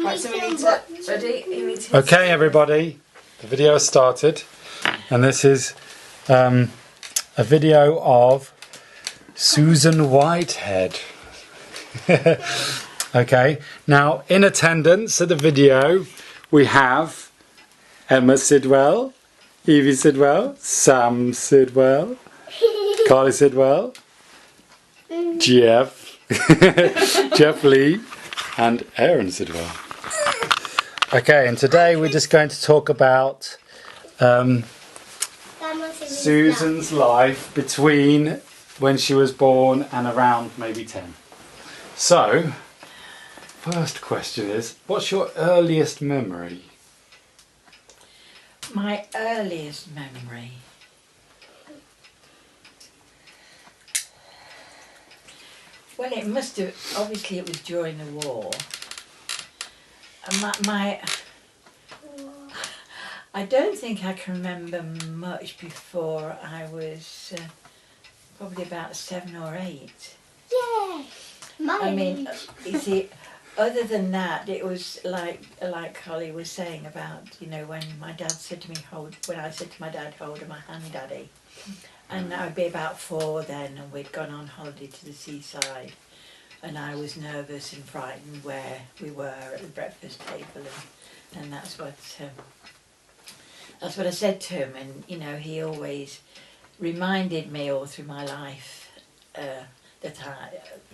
Right, so we need to, ready? You need to Okay, everybody, the video has started, and this is a video of Susan Whitehead. Okay, now in attendance at the video we have Emma Sidwell, Evie Sidwell, Sam Sidwell, Carly Sidwell, Jeff, Jeff Lee, and Aaron Sidwell. Okay, and today we're just going to talk about Susan's life between when she was born and around maybe 10. So, first question is, what's your earliest memory? My earliest memory. Well, it must have, obviously it was during the war. I don't think I can remember much before I was probably about 7 or 8. Yeah, I mean, you see, other than that, it was like Holly was saying about, you know, when my dad said to me, when I said to my dad, hold my hand, Daddy. And I'd be about 4 then, and we'd gone on holiday to the seaside. And I was nervous and frightened where we were at the breakfast table, and that's what I said to him. And you know, he always reminded me all through my life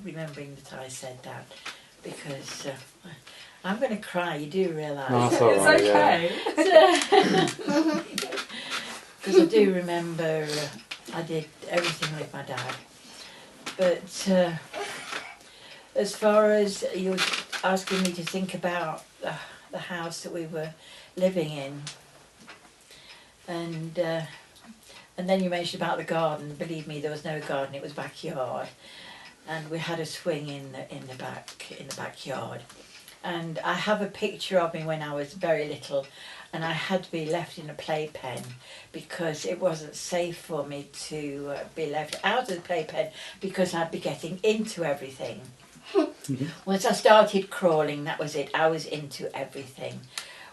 remembering that I said that, because I'm going to cry. You do realise? No, it's all right, it's okay. Because I do remember I did everything with my dad, but. As far as you're asking me to think about the house that we were living in, and then you mentioned about the garden. Believe me, there was no garden; it was backyard, and we had a swing in the backyard. And I have a picture of me when I was very little, and I had to be left in a playpen because it wasn't safe for me to be left out of the playpen because I'd be getting into everything. Once I started crawling, that was it. I was into everything.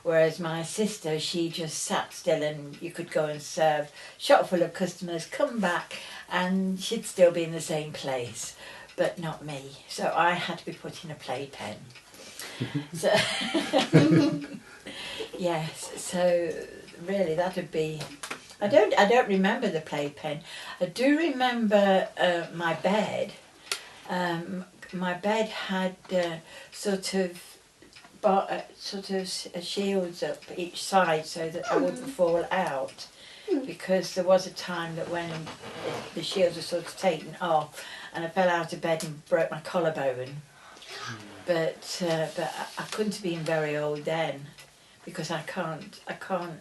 Whereas my sister, she just sat still, and you could go and serve, shop full of customers, come back, and she'd still be in the same place. But not me. So I had to be put in a playpen. So yes, so really that would be... I don't remember the playpen. I do remember my bed. My bed had sort of shields up each side so that I wouldn't fall out, because there was a time that when the shields were sort of taken off and I fell out of bed and broke my collarbone. But I couldn't have been very old then, because I can't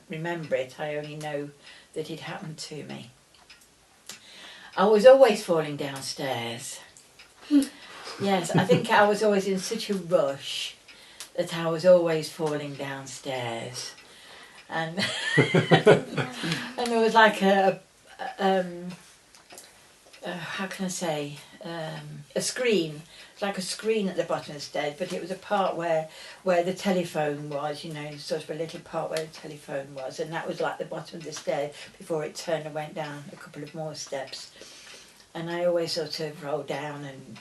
remember it. I only know that it happened to me. I was always falling downstairs. Yes, I think I was always in such a rush that I was always falling downstairs, and and there was like how can I say, a screen. It's like a screen at the bottom of the stairs, but it was a part where the telephone was, you know, sort of a little part where the telephone was, and that was like the bottom of the stairs before it turned and went down a couple of more steps, and I always sort of rolled down and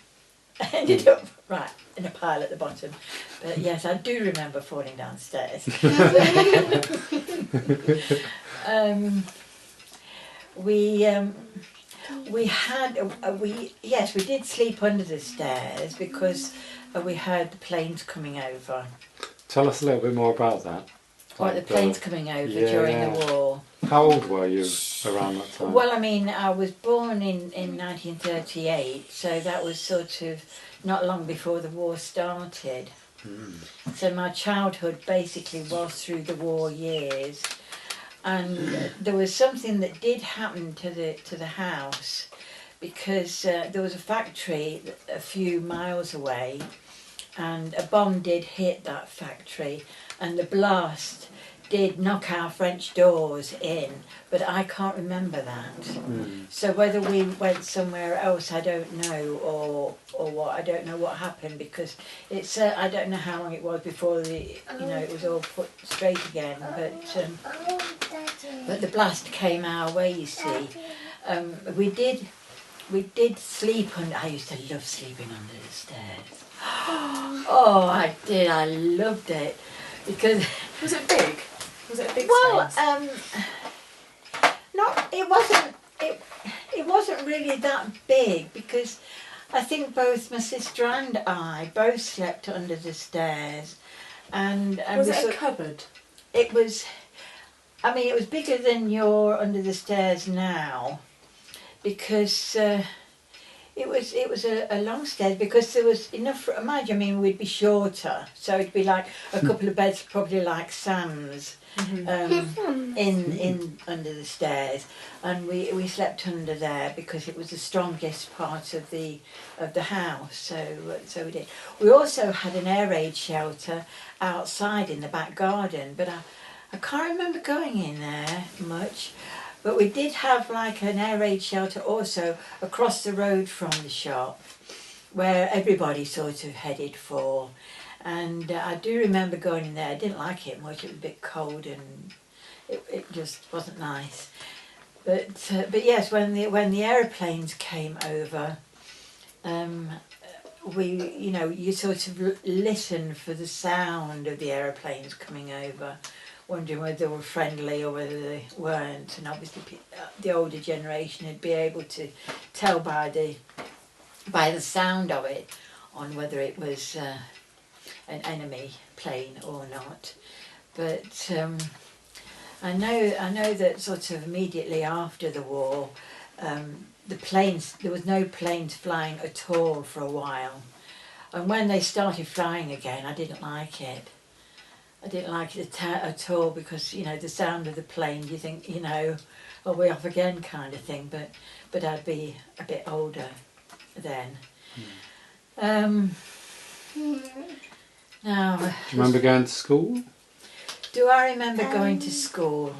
ended up right in a pile at the bottom. But yes, I do remember falling downstairs. We did sleep under the stairs because we heard the planes coming over. Tell us a little bit more about that. Like the planes coming over during the war. How old were you around that time? Well, I mean, I was born in 1938, so that was sort of not long before the war started. So my childhood basically was through the war years. And there was something that did happen to the house, because there was a factory a few miles away, and a bomb did hit that factory, and the blast did knock our French doors in, but I can't remember that. So whether we went somewhere else, I don't know, or what, I don't know what happened, because it's I don't know how long it was before it was all put straight again. But the blast came our way, you see. We did sleep under. I used to love sleeping under the stairs. Oh, I did. I loved it because. Was it big? Was it a big Well, space? not. It wasn't. It wasn't really that big, because I think both my sister and I both slept under the stairs, and Was it a cupboard? It was. I mean, it was bigger than your under the stairs now, because it was a long stairs, because there was enough. Imagine, I mean, we'd be shorter, so it'd be like a couple of beds, probably like Sam's, in under the stairs, and we slept under there because it was the strongest part of the house. So we did. We also had an air raid shelter outside in the back garden, but I can't remember going in there much. But we did have like an air raid shelter also across the road from the shop, where everybody sort of headed for. And I do remember going in there. I didn't like it much. It was a bit cold and it just wasn't nice. But yes, when the aeroplanes came over, you sort of listen for the sound of the aeroplanes coming over, wondering whether they were friendly or whether they weren't. And obviously the older generation would be able to tell by the sound of it on whether it was an enemy plane or not. But I know that sort of immediately after the war, there was no planes flying at all for a while. And when they started flying again, I didn't like it. I didn't like it at all, because the sound of the plane, you think, are we off again kind of thing. But I'd be a bit older then. Now, do you remember going to school? Do I remember going to school?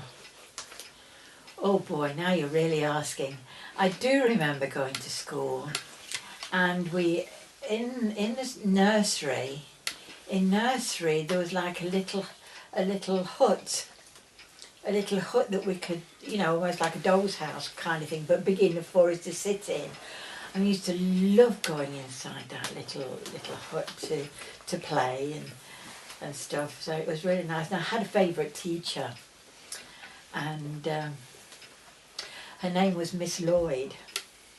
Oh boy, now you're really asking. I do remember going to school, and we in the nursery. In nursery, there was like a little hut that we could, almost like a doll's house kind of thing, but big enough for us to sit in. And we used to love going inside that little hut to play and stuff. So it was really nice. And I had a favourite teacher, and her name was Miss Lloyd.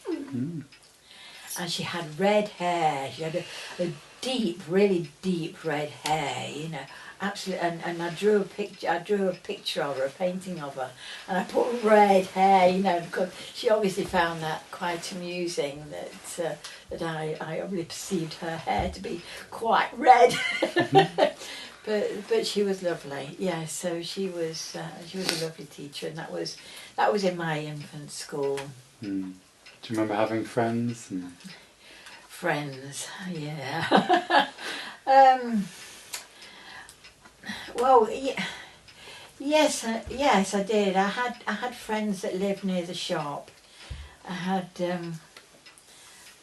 And she had red hair. She had a deep, really deep red hair, absolutely. And I drew a picture of her, a painting of her, and I put red hair, because she obviously found that quite amusing, that I really perceived her hair to be quite red. But she was lovely. Yeah, so she was a lovely teacher, and that was in my infant school. Do you remember having friends? Friends, yeah. Well, yes, I did. I had friends that lived near the shop. I had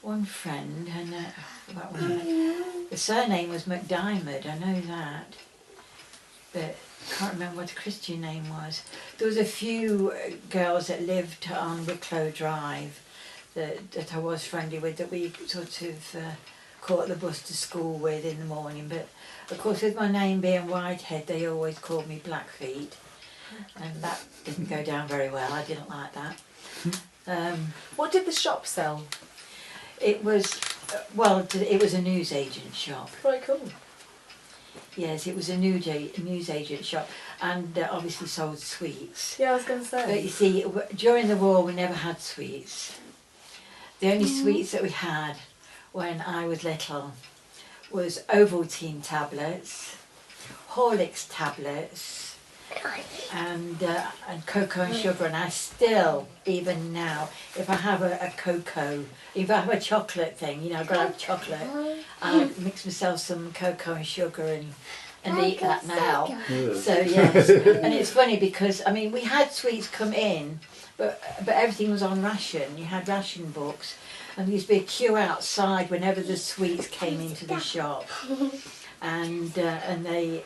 one friend, and the surname was McDiarmid. I know that, but I can't remember what the Christian name was. There was a few girls that lived on Wicklow Drive that I was friendly with, that we sort of caught the bus to school with in the morning. But of course, with my name being Whitehead, they always called me Blackfeet, and that didn't go down very well. I didn't like that. What did the shop sell? It was it was a newsagent shop. Very cool. Yes, it was a newsagent shop, and obviously sold sweets. Yeah, I was going to say. But you see, during the war, we never had sweets. The only sweets that we had when I was little was Ovaltine tablets, Horlicks tablets, and cocoa and sugar. And I still, even now, if I have a cocoa, if I have a chocolate thing, I've got to have chocolate, I mix myself some cocoa and sugar and eat that now. Yeah. So yes, and it's funny because I mean we had sweets come in, but everything was on ration. You had ration books, and there used to be a queue outside whenever the sweets came into the shop, and they.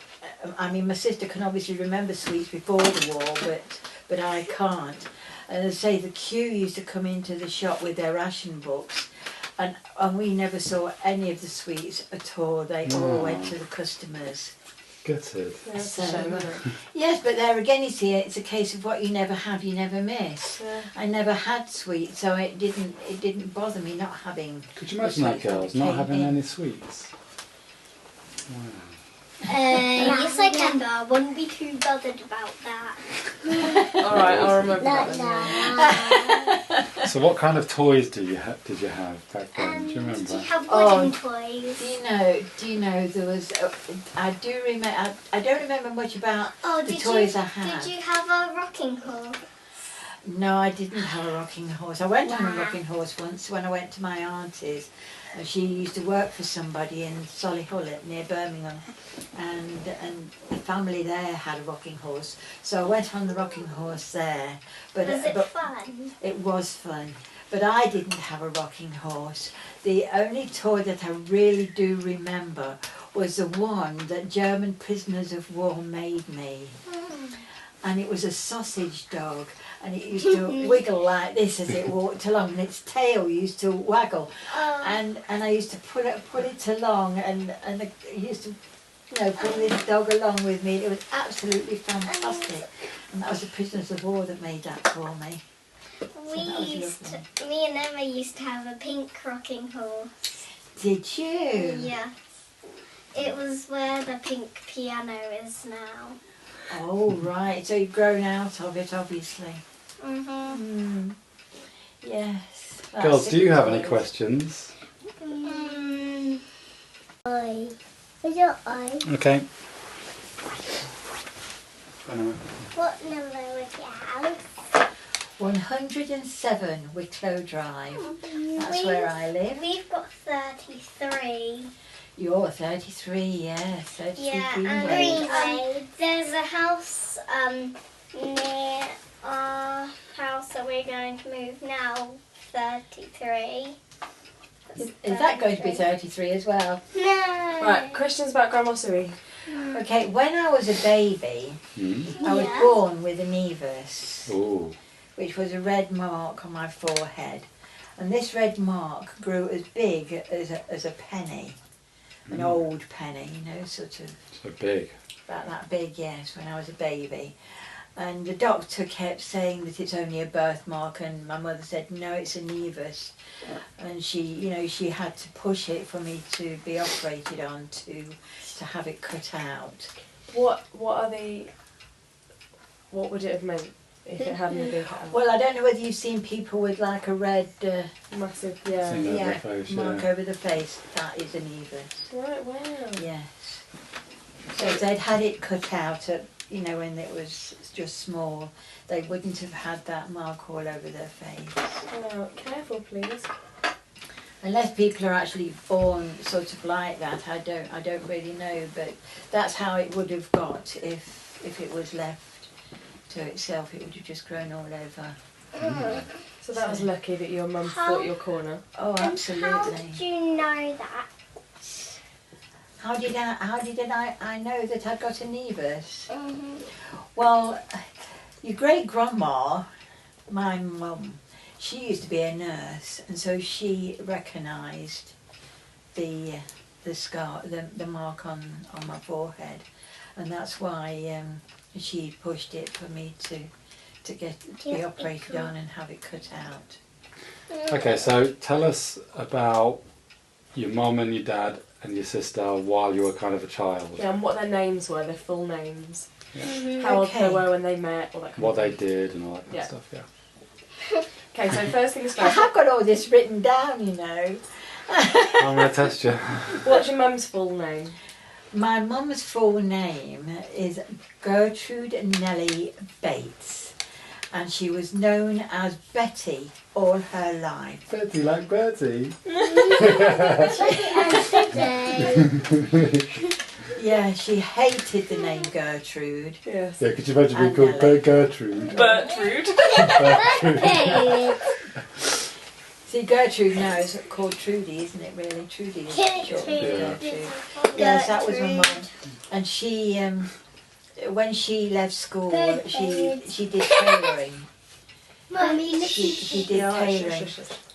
I mean, my sister can obviously remember sweets before the war, but I can't. And they say the queue used to come into the shop with their ration books, and we never saw any of the sweets at all. They all went to the customers. Gutted. So, yes, but there again, you see, it's a case of what you never have, you never miss. Yeah. I never had sweets, so it didn't bother me not having. Could you imagine that, girls, not having any sweets? Wow. Yes, I can, but I wouldn't be too bothered about that. Alright, I'll remember that then. So what kind of toys did you have back then? Do you remember? Did you have wooden toys? Do you know there was? I do remember. I don't remember much about the toys I had. Did you have a rocking horse? No, I didn't have a rocking horse. I went on a rocking horse once when I went to my auntie's. She used to work for somebody in Solihull near Birmingham, and the family there had a rocking horse. So I went on the rocking horse there. But was it fun? It was fun, but I didn't have a rocking horse. The only toy that I really do remember was the one that German prisoners of war made me. And it was a sausage dog, and it used to wiggle like this as it walked along, and its tail used to waggle, and I used to pull it along, and I used to, pull this dog along with me. It was absolutely fantastic, and that was the prisoners of war that made that for me. Me and Emma used to have a pink rocking horse. Did you? Yeah. It was where the pink piano is now. Oh, right. So you've grown out of it, obviously. Yes. Girls, do you have any questions? What's your eye? Okay. What number was your house? 107 Wicklow Drive. That's where I live. We've got 33. You're 33, yes. 33 Yeah, Greenway. and there's a house near our house that we're going to move now, 33. Is that going to be 33 as well? No. Right, questions about Grandma Suey. Okay, when I was a baby, I was born with a nevus, which was a red mark on my forehead. And this red mark grew as big as a penny. An old penny, sort of. So big. About that big, yes, when I was a baby. And the doctor kept saying that it's only a birthmark, and my mother said, no, it's a nevus. And she had to push it for me to be operated on to have it cut out. What would it have meant if it hadn't been cut out? Well, I don't know whether you've seen people with like a red Massive, Thing over the face, mark over the face. That is a nevus. Right, wow. Yes. So if they'd had it cut out at, when it was just small, they wouldn't have had that mark all over their face. Now, careful, please. Unless people are actually born sort of like that, I don't really know, but that's how it would have got if it was left to itself. It would have just grown all over. So that was lucky that your mum fought your corner. Oh, absolutely. How did you know that? How did I know that I'd got a nevus? Well, your great grandma, my mum, she used to be a nurse, and so she recognised the scar, the mark on my forehead, and that's why she pushed it for me to be operated on and have it cut out. Okay, so tell us about your mum and your dad and your sister while you were kind of a child. Yeah, and what their names were, their full names. Yeah. How old they were when they met, all that kind What of they thing. did and all that kind of stuff, yeah. Okay, so first things I first. have got all this written down, I'm going to test you. What's your mum's full name? My mum's full name is Gertrude Nellie Bates, and she was known as Betty all her life. Betty like Bertie. Yeah, she hated the name Gertrude. Yes. Yeah, could you imagine being And called Nelly. Gertrude? Bertrude. See, Gertrude now is called Trudy, isn't it? Really, Trudy is short for Gertrude. Yes, that was my mum, and she, when she left school, she did tailoring. Mummy, She did tailoring,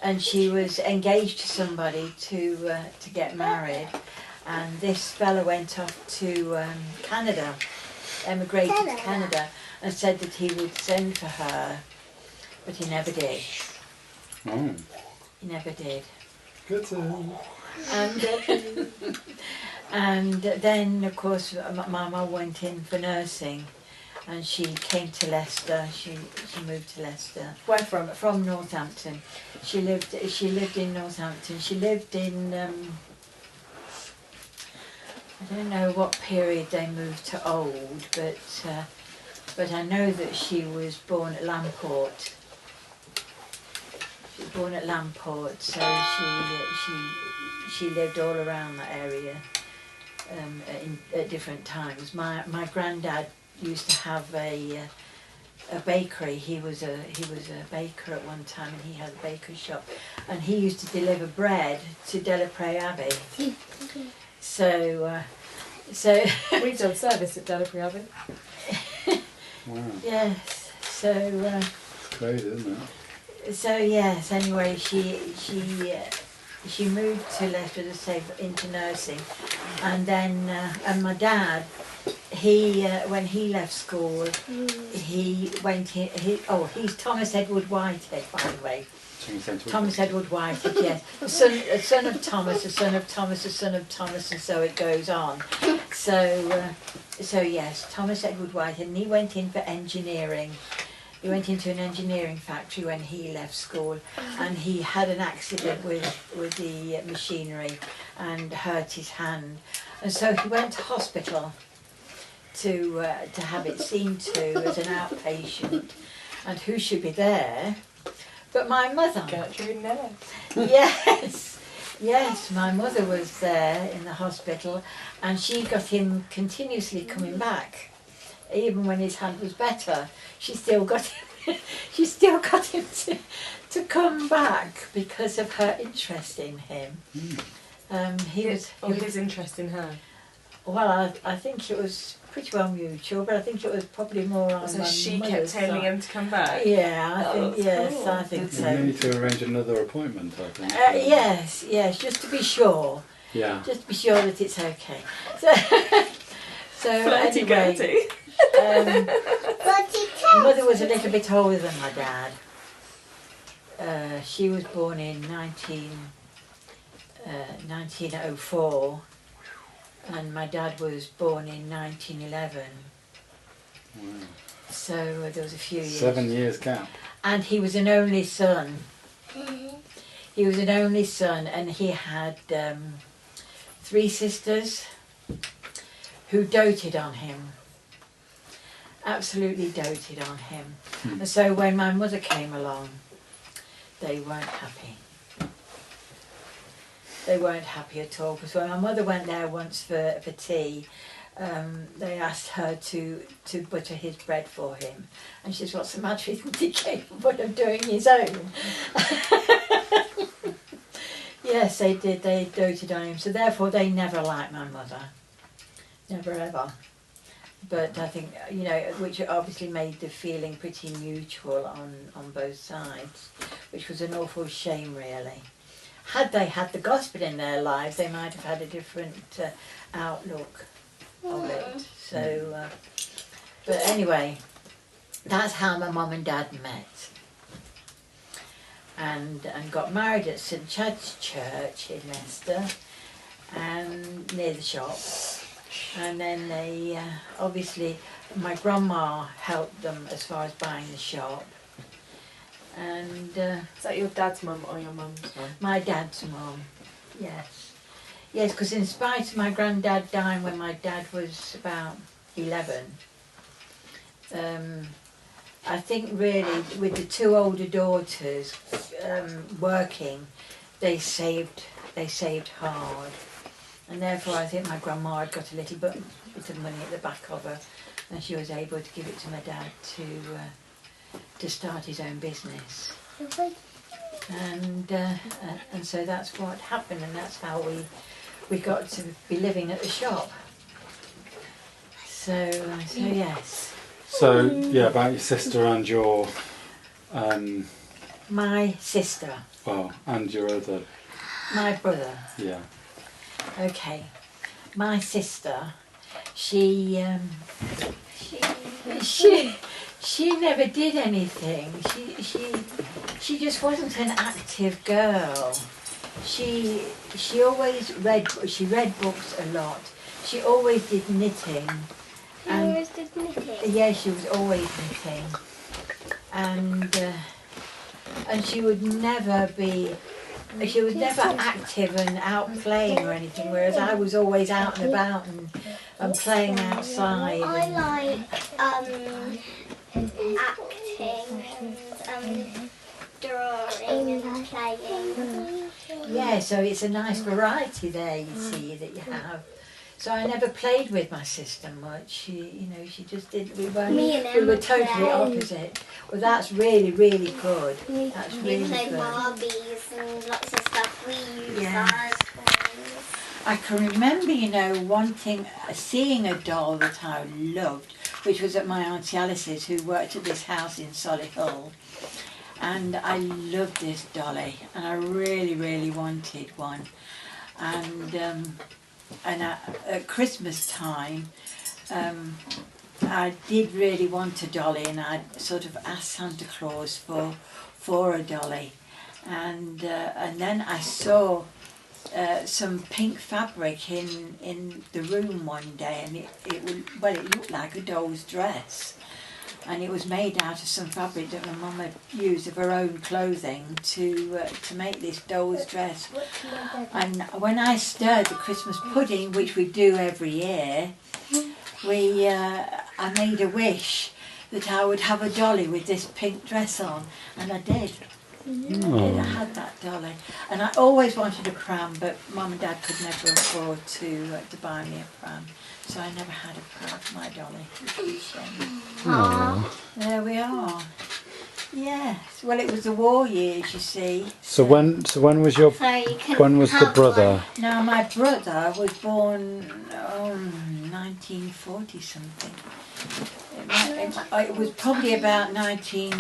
and she was engaged to somebody to get married, and this fella went off to Canada, emigrated to Canada, and said that he would send for her, but he never did. Oh, He never did. good to know. And then, of course, my mum went in for nursing, and she came to Leicester. She moved to Leicester. Where from? From Northampton. She lived in Northampton. She lived in I don't know what period they moved to Old, but I know that she was born at Lamport. She was born at Lamport, so she lived all around that area at different times. My granddad used to have a bakery. He was a baker at one time, and he had a baker's shop, and he used to deliver bread to Delapre Abbey. So We've done service at Delapre Abbey. Wow, yes. So it's crazy, isn't it? so yes. Anyway, she moved to Leicester to say into nursing, and then and my dad, when he left school, he went in. He's Thomas Edward Whitehead, by the way. Thomas Edward Whitehead, yes. A son of Thomas, a son of Thomas, a son of Thomas, and so it goes on. So yes, Thomas Edward Whitehead, and he went in for engineering. He went into an engineering factory when he left school, and he had an accident with the machinery and hurt his hand, and so he went to hospital to have it seen to as an outpatient. And who should be there but my mother? Gertrude Nelly. Yes, my mother was there in the hospital, and she got him continuously coming back. Even when his hand was better, she still got him to come back because of her interest in him. His interest in her. Well, I think it was pretty well mutual, but I think it was probably more on So my she kept mother's telling side. him to come back. Yeah, I think yes, cool. I think You so. need to arrange another appointment, I think. Yes, just to be sure. Yeah. Just to be sure that it's okay. So Flirty anyway, mother was a little bit older than my dad. She was born in 1904, and my dad was born in 1911. Wow. So there was a few years. 7 years gap. And he was an only son. He was an only son, and he had 3 sisters who doted on him. Absolutely doted on him. And so when my mother came along, they weren't happy. They weren't happy at all, because when my mother went there once for tea, they asked her to butter his bread for him, and she said, "What's the matter? Isn't he capable of doing his own?" Yes, they did. They doted on him, so therefore they never liked my mother, never ever. But I think, which obviously made the feeling pretty mutual on both sides, which was an awful shame, really. Had they had the gospel in their lives, they might have had a different outlook of it. So, but anyway, that's how my mum and dad met, and got married at St Chad's Church in Leicester, and near the shop. And then they obviously, my grandma helped them as far as buying the shop. And Is that your dad's mum or your mum's mum? my dad's mum, yes. Yes, because in spite of my granddad dying when my dad was about 11, I think really with the 2 older daughters working, they saved hard. And therefore I think my grandma had got a little bit of money at the back of her, and she was able to give it to my dad to start his own business. And so that's what happened, and that's how we got to be living at the shop. So yes. So yeah, about your sister and your My sister. well, and your other. My brother. Yeah. Okay. My sister, she never did anything. She just wasn't an active girl. She always read. She read books a lot. She always did knitting. She always did knitting? Yeah, she was always knitting. And she would never be. She was never active and out playing or anything, whereas I was always out and about and playing outside. I like acting and drawing and playing. Yeah, so it's a nice variety there, you see, that you have. So I never played with my sister much. She just didn't. We were totally play. opposite. Well, that's really, really good. That's We really play good. Barbies and lots of stuff we use Yeah. as toys. I can remember, seeing a doll that I loved, which was at my Auntie Alice's, who worked at this house in Solihull. And I loved this dolly, and I really, really wanted one. And at Christmas time, I did really want a dolly, and I sort of asked Santa Claus for a dolly. And then I saw some pink fabric in the room one day, and it looked like a doll's dress. And it was made out of some fabric that my mum had used of her own clothing to make this doll's dress. And when I stirred the Christmas pudding, which we do every year, I made a wish that I would have a dolly with this pink dress on, and I did. I had that dolly, and I always wanted a pram, but Mum and Dad could never afford to buy me a pram, so I never had a pram for my dolly. It's a shame. There we are. Yes. Well, it was the war years, you see. So when was your when was the brother? Now my brother was born 1940 something. It was probably about 3.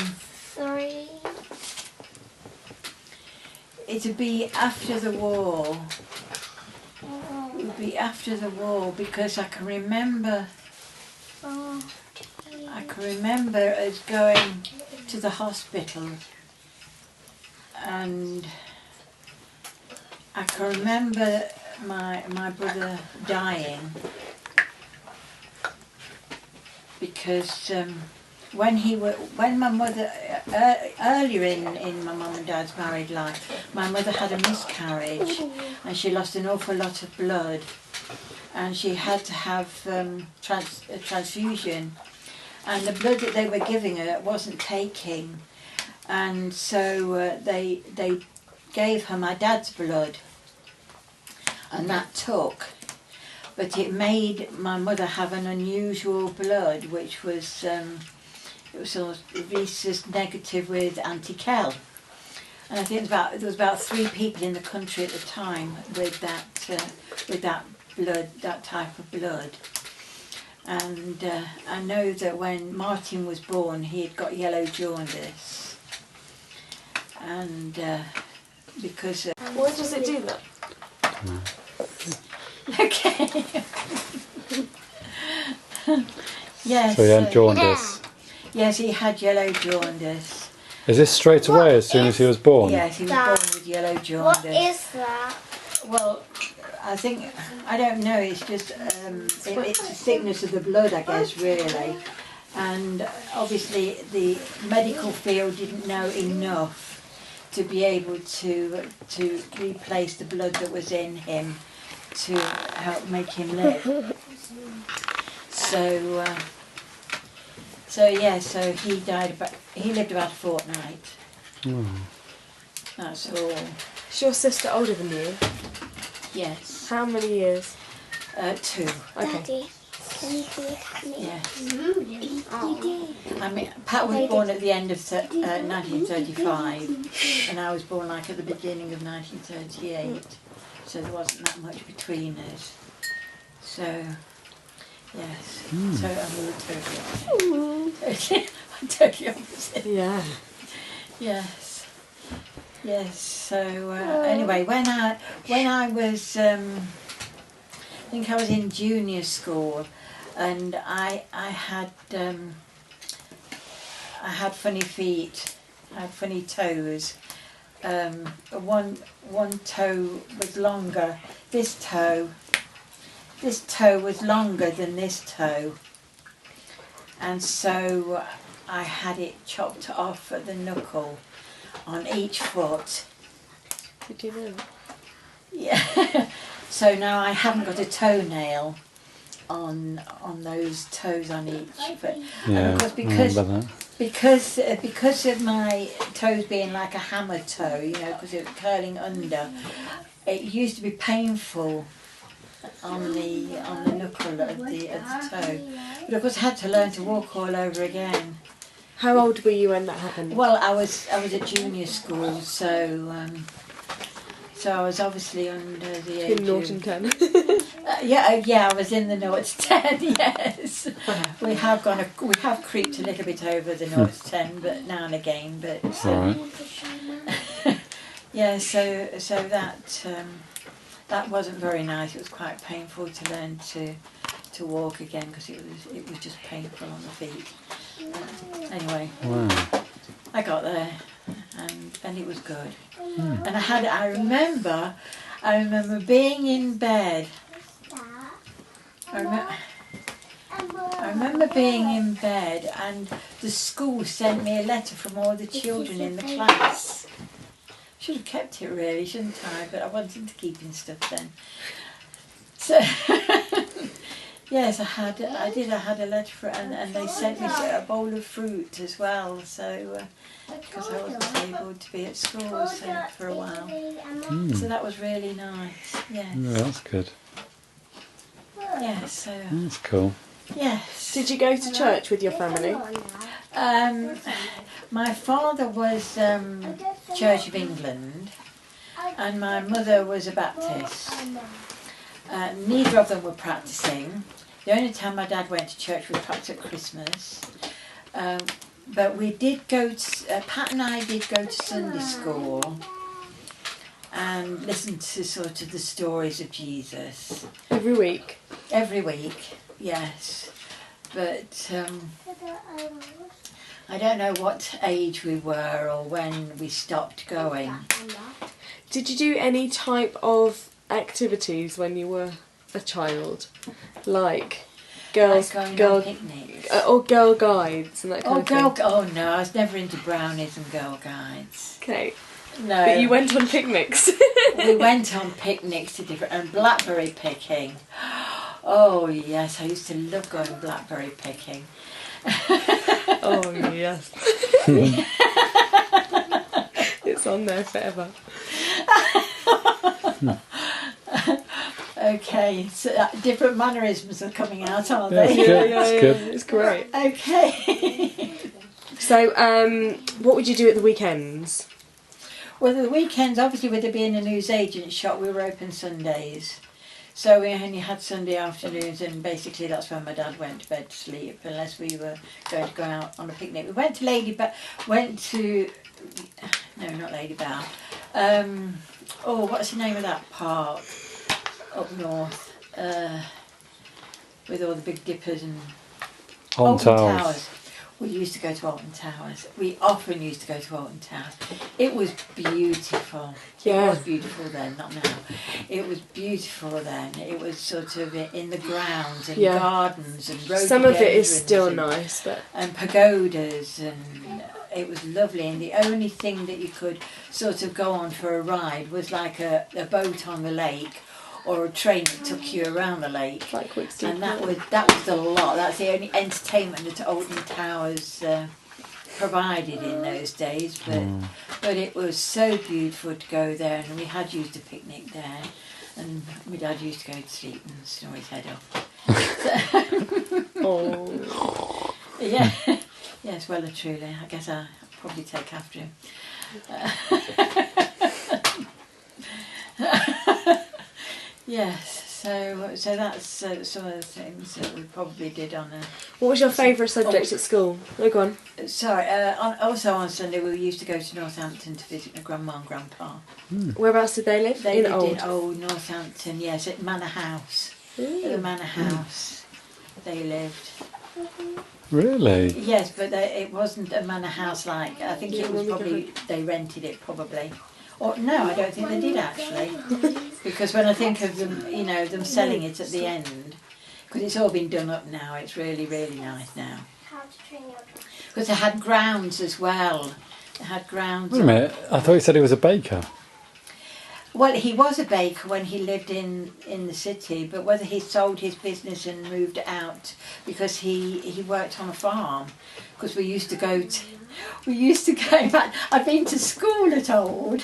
It'd be after the war. It would be after the war, because I can remember us going to the hospital, and I can remember my brother dying, because when my mother, earlier in my mum and dad's married life, my mother had a miscarriage and she lost an awful lot of blood, and she had to have a transfusion, and the blood that they were giving her wasn't taking, and so they gave her my dad's blood, and that took. But it made my mother have an unusual blood, which was it was sort of rhesus negative with anti-Kel, and I think there was about 3 people in the country at the time with that blood, that type of blood. And I know that when Martin was born, he had got yellow jaundice, and because Why does it do that? okay. Yes. So he had jaundice. Yes, he had yellow jaundice. Is this straight away as soon as he was born? Yes, he was born with yellow jaundice. What is that? Well, I don't know, it's just, it's the thickness of the blood, I guess, really. And obviously the medical field didn't know enough to be able to replace the blood that was in him to help make him live. So he lived about a fortnight. That's all. Is your sister older than you? Yes. How many years? 2. Okay. Daddy, can you see me? Yeah. Oh. I mean, Pat was born at the end of 1935, and I was born like at the beginning of 1938, so there wasn't that much between us. So, yes. So we were totally opposite. Yeah. Yes. Yes. So anyway, when I was, I think I was in junior school, and I had funny feet. I had funny toes. One toe was longer. This toe was longer than this toe, and so I had it chopped off at the knuckle on each foot. Did you know? Yeah. So now I haven't got a toenail on those toes on each foot. Yeah, And of course, because of my toes being like a hammer toe, you know, because it was curling under, it used to be painful on the knuckle of the toe. But of course I had to learn to walk all over again. How old were you when that happened? Well, I was at junior school, so I was obviously under the age In 0 of... and 10. Yeah, I was in the 0 to 10. Yes, we have creeped a little bit over the 0 to 10, but now and again. But All right. yeah, so that wasn't very nice. It was quite painful to learn to walk again because it was just painful on the feet. Anyway, Wow. I got there, and it was good. And I remember being in bed. I remember being in bed, and the school sent me a letter from all the children in the class. Should have kept it really, shouldn't I? But I wasn't into keeping stuff then. So yes, I had a letter for, and they sent me a bowl of fruit as well. So because I wasn't able to be at school for a while, so that was really nice. Yes. Yeah, that's good. Yes. So That's cool. yes. Did you go to church with your family? My father was Church of England, and my mother was a Baptist. Neither of them were practicing. The only time my dad went to church was perhaps at Christmas. But we did go to, Pat and I did go to Sunday school and listen to sort of the stories of Jesus. Every week? Every week, yes. But I don't know what age we were or when we stopped going. Did you do any type of activities when you were a child? Like girls, Like going girl, on picnics. or girl guides and that kind of thing? Oh no, I was never into brownies and girl guides. Okay. No. But you went on picnics? We went on picnics to different, and blackberry picking. Oh yes, I used to love going blackberry picking. Oh yes. It's on there forever. Okay, so different mannerisms are coming out, aren't Yeah, they? it's good. It's good. It's great. Okay. So, what would you do at the weekends? Well, the weekends, obviously, with there being a newsagent shop, we were open Sundays. So we only had Sunday afternoons, and basically that's when my dad went to bed to sleep, unless we were going to go out on a picnic. We went to no, not Lady Bow. What's the name of that park up north? With all the big dippers and Alton Towers. We used to go to Alton Towers. We often used to go to Alton Towers. It was beautiful. Yeah. It was beautiful then, not now. It was beautiful then. It was sort of in the grounds and gardens and rhododendrons. Some of it is still nice, but... And pagodas, and it was lovely. And the only thing that you could sort of go on for a ride was like a boat on the lake, or a train that took you around the lake. Like Wicksteed. And that was a lot. That's the only entertainment that Alton Towers provided in those days. But it was so beautiful to go there, and we had used a picnic there. And my dad used to go to sleep and snore his head off. Oh. Yeah, yes, well and truly. I guess I'll probably take after him. Yes, so that's some of the things that we probably did on a... What was your favourite subject at school? Oh, go on. Sorry, also on Sunday we used to go to Northampton to visit my grandma and grandpa. Whereabouts did they live? They lived Old? in Old Northampton, yes, at Manor House. At the Manor House they lived. Really? Yes, but it wasn't a manor house like. I think it was probably they rented it probably. Or no, I don't think they did actually. Because when I think of them, you know, them selling it at the end, because it's all been done up now. It's really, really nice now. Because they had grounds as well. They had grounds. Wait a minute, I thought you said he was a baker. Well, he was a baker when he lived in the city, but whether he sold his business and moved out because he worked on a farm. Because we used to go. In fact, I've been to school at Old.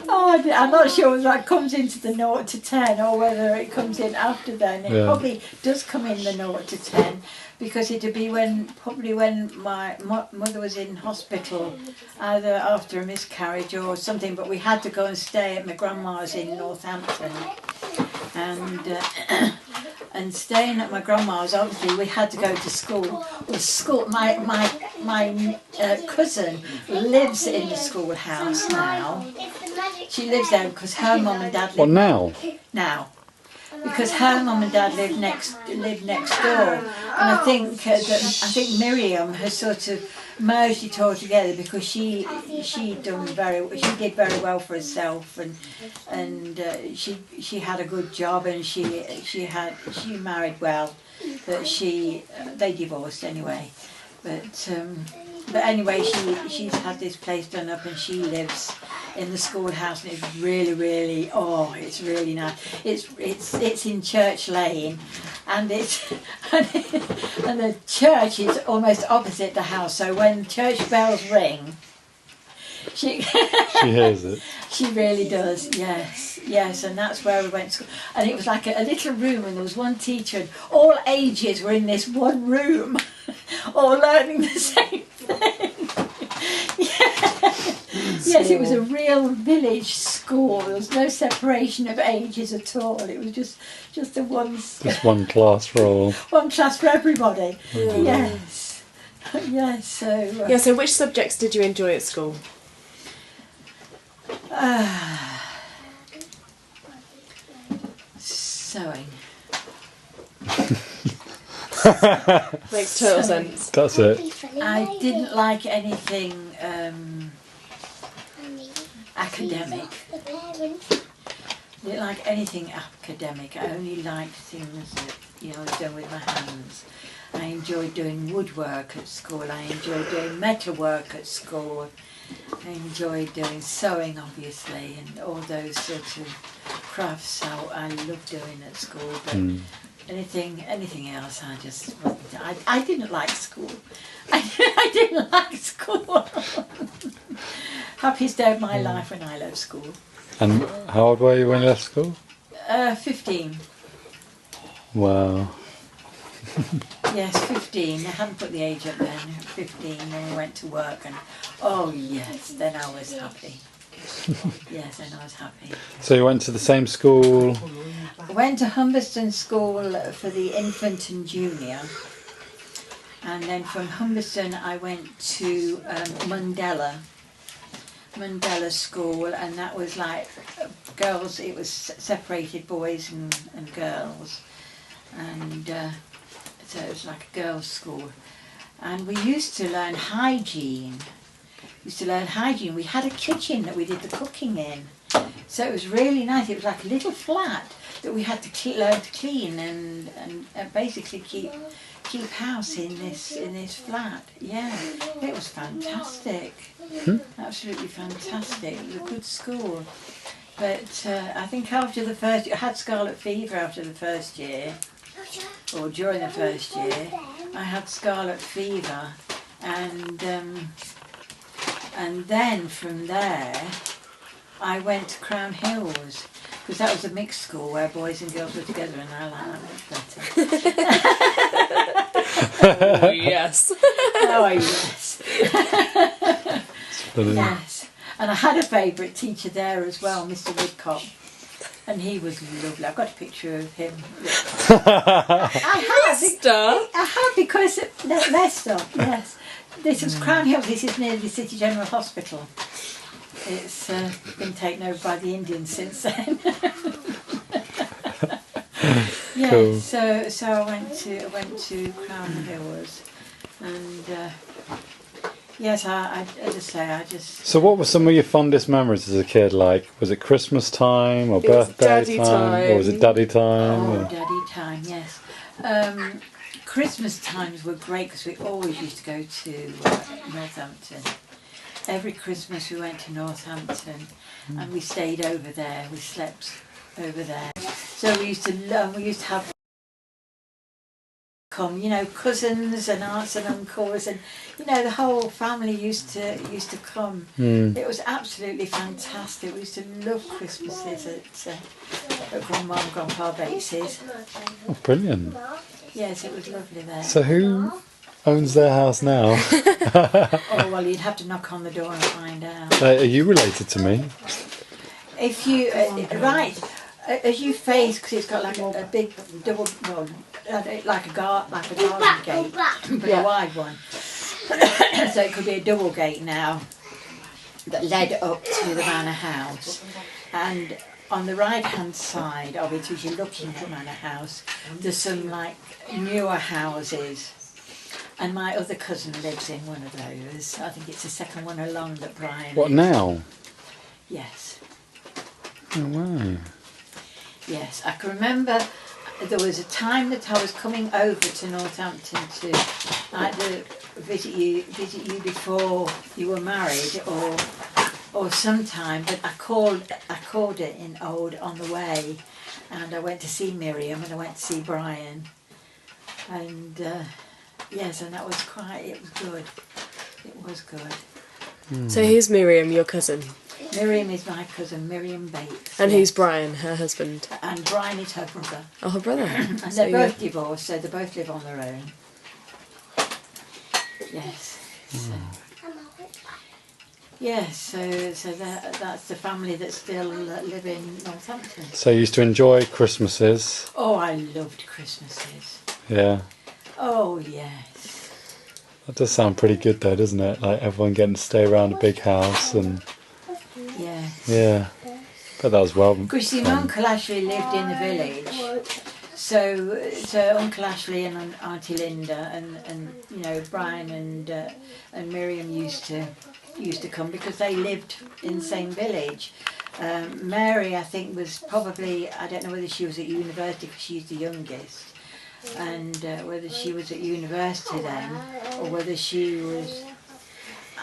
Oh, I'm not sure whether that comes into the 0 to 10 or whether it comes in after then. It probably does come in the 0 to 10 because it'd be probably when my mother was in hospital, either after a miscarriage or something. But we had to go and stay at my grandma's in Northampton, and staying at my grandma's, obviously we had to go to school. My cousin lives in the schoolhouse now. She lives there because her mum and dad live. What now? Now, because her mum and dad live next door, and I think Miriam has sort of merged it all together because she did very well for herself, and she had a good job, and she married well, but they divorced anyway, but anyway she's had this place done up and she lives in the schoolhouse, and it's really, really, it's really nice. It's in Church Lane, and and the church is almost opposite the house. So when church bells ring, she hears it. She really does. Yes, and that's where we went to school. And it was like a little room, and there was one teacher, and all ages were in this one room, all learning the same thing. Yes, it was a real village school. There was no separation of ages at all. It was just a just one class for all. One class for everybody. Yes. Yes. So. So which subjects did you enjoy at school? Sewing. Makes total sense. That's it. I didn't like anything academic. I didn't like anything academic. I only liked things that I was done with my hands. I enjoyed doing woodwork at school. I enjoyed doing metalwork at school. I enjoyed doing sewing, obviously, and all those sorts of crafts I loved doing at school. But anything else, I didn't like school. I didn't like school. Happiest day of my life when I left school. And how old were you when you left school? 15. Wow. Yes, 15. I hadn't put the age up then. 15, then we went to work, and yes, then I was happy. Yes, then I was happy. So you went to the same school? I went to Humberston School for the infant and junior, and then from Humberston I went to Mandela School, and that was like girls. It was separated boys and girls, and so it was like a girls' school, and we used to learn hygiene. We had a kitchen that we did the cooking in, so it was really nice. It was like a little flat that we had to learn to clean and basically keep house in this flat. Yeah, it was fantastic. Absolutely fantastic. It was a good school. But I think after the first, I had scarlet fever after the first year, or during the first year. I had scarlet fever, and then from there I went to Crown Hills because that was a mixed school where boys and girls were together, and I like that much better. Oh, yes. Oh yes. Funny. Yes. And I had a favourite teacher there as well, Mr. Woodcock. And he was lovely. I've got a picture of him. I have because Leicester, yes. This was Crown Hills. This is near the City General Hospital. It's been taken over by the Indians since then. Yeah. Cool. So I went to Crown Hills, and yes, I as I say, I just. So what were some of your fondest memories as a kid like? Was it Christmas time or It was birthday daddy time. Or was it daddy time? Oh, or- daddy time, yes. Christmas times were great because we always used to go to Northampton. Every Christmas we went to Northampton and we stayed over there. We slept over there. So we used to have come, cousins and aunts and uncles, and the whole family used to come. It was absolutely fantastic. We used to love Christmases at Grandma and Grandpa Bates's. Oh, brilliant. Yes, it was lovely there. So who owns their house now? Oh well, you'd have to knock on the door and find out. Are you related to me? If you as you face, because it's got like a big double, well, like a garden gate, but a wide one. So it could be a double gate now that led up to the manor house, and on the right hand side of it, as you're looking at the manor house, there's some like newer houses. And my other cousin lives in one of those. I think it's the second one along that Brian What lives. now? Yes. Oh, wow. Yes, I can remember there was a time that I was coming over to Northampton to either visit you before you were married or sometime, but I called it in Old on the way, and I went to see Miriam and I went to see Brian, and yes, and it was good. It was good. So who's Miriam, your cousin? Miriam is my cousin, Miriam Bates. And yes. who's Brian, her husband? And Brian is her brother. Oh, her brother. And So they're you- both divorced, so they both live on their own. Yes. So, yes, so that's the family that still live in Northampton. So you used to enjoy Christmases? Oh, I loved Christmases. Yeah. Oh, yes. That does sound pretty good though, doesn't it? Like everyone getting to stay around a big house and... Yes. Yeah. But that was well... Because my Uncle Ashley lived in the village. So Uncle Ashley and Auntie Linda and Brian and Miriam used to come because they lived in the same village. Mary, I think, was probably, I don't know whether she was at university because she's the youngest, and whether she was at university then or whether she was...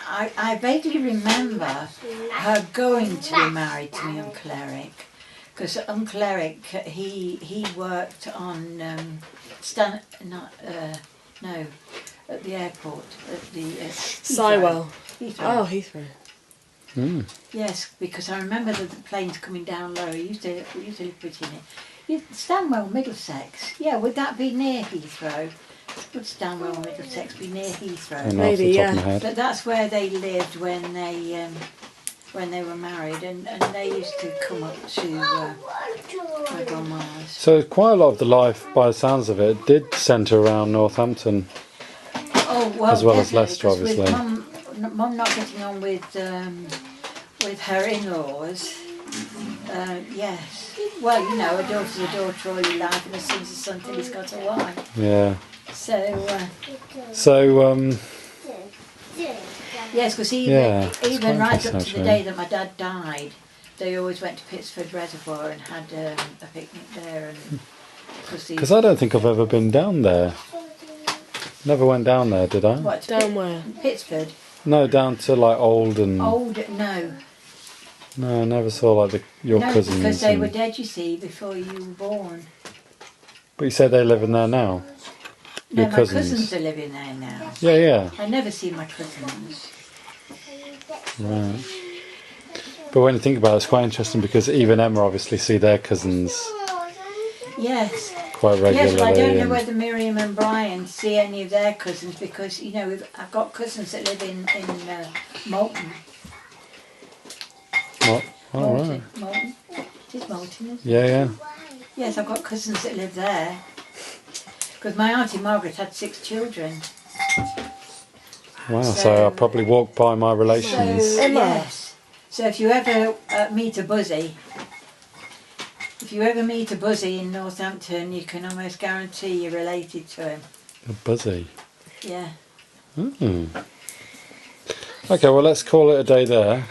I vaguely remember her going to be married to my Uncle Eric, because Uncle Eric he worked on at the airport at the Sidwell. Heathrow. Oh, Heathrow. Mm. Yes, because I remember the planes coming down low. We used to live between it. Stanwell, Middlesex. Yeah, would that be near Heathrow? Would Stanwell, Middlesex be near Heathrow? And off the Maybe, top of yeah. my head. But that's where they lived when they were married, and they used to come up to my grandma's. So quite a lot of the life, by the sounds of it, did centre around Northampton. Oh, well, As well as definitely, Leicester, 'cause with obviously. Mum not getting on with her in-laws. Yes. Well, a daughter's a daughter all your life, and as soon as the son he's got a wife. Yeah. So. So, Yes, because Yeah, it's even quite right up to interesting, the actually. day that my dad died, they always went to Pittsford Reservoir and had a picnic there. And because I don't think I've ever been down there. Never went down there, did I? what, Down where? Pittsford? No, down to like Oldham. Old, no. No, I never saw like your No, cousins. because they and- were dead, you see, before you were born. But you said they live in there now. No, Your my cousins. cousins are living there now. Yeah, yeah. I never see my cousins. Right. But when you think about it, it's quite interesting because Eve and Emma obviously see their cousins Yes. quite regularly. Yes, well, I don't know and- whether Miriam and Brian see any of their cousins because, you know, I've got cousins that live in Malton. Oh, all right. Malton. It is Malton, isn't it? Yeah. Yes, I've got cousins that live there. Because my auntie Margaret had 6 children. Wow. So So- I probably walked by my relations. So, Emma. yes. So if you ever meet a buzzy, in Northampton, you can almost guarantee you're related to him. A buzzy. Yeah. Okay, well let's call it a day there.